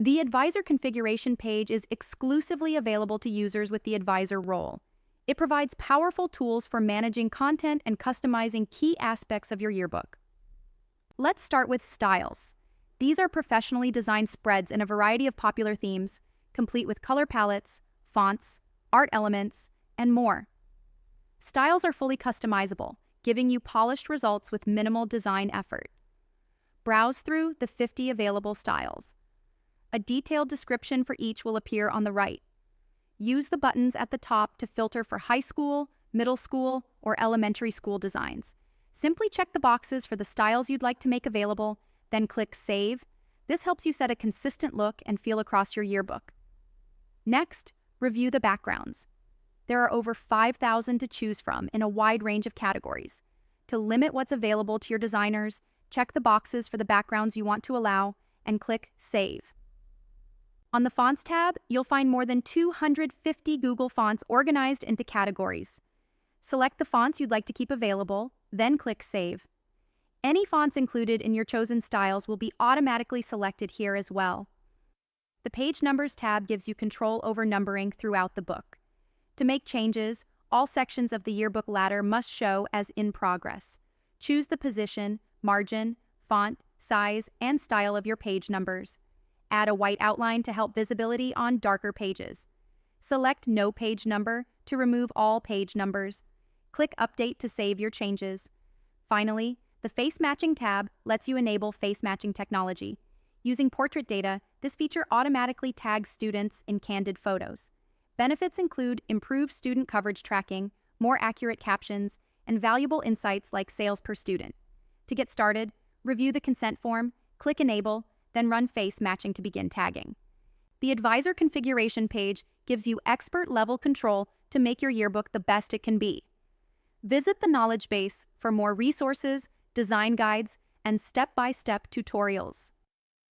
The Advisor configuration page is exclusively available to users with the Advisor role. It provides powerful tools for managing content and customizing key aspects of your yearbook. Let's start with styles. These are professionally designed spreads in a variety of popular themes, complete with color palettes, fonts, art elements, and more. Styles are fully customizable, giving you polished results with minimal design effort. Browse through the 50 available styles. A detailed description for each will appear on the right. Use the buttons at the top to filter for high school, middle school, or elementary school designs. Simply check the boxes for the styles you'd like to make available, then click Save. This helps you set a consistent look and feel across your yearbook. Next, review the backgrounds. There are over 5,000 to choose from in a wide range of categories. To limit what's available to your designers, check the boxes for the backgrounds you want to allow and click Save. On the Fonts tab, you'll find more than 250 Google fonts organized into categories. Select the fonts you'd like to keep available, then click Save. Any fonts included in your chosen styles will be automatically selected here as well. The Page Numbers tab gives you control over numbering throughout the book. To make changes, all sections of the yearbook ladder must show as in progress. Choose the position, margin, font, size, and style of your page numbers. Add a white outline to help visibility on darker pages. Select No Page Number to remove all page numbers. Click Update to save your changes. Finally, the Face Matching tab lets you enable face matching technology. Using portrait data, this feature automatically tags students in candid photos. Benefits include improved student coverage tracking, more accurate captions, and valuable insights like sales per student. To get started, review the consent form, click Enable, then run face matching to begin tagging. The Advisor configuration page gives you expert-level control to make your yearbook the best it can be. Visit the knowledge base for more resources, design guides, and step-by-step tutorials.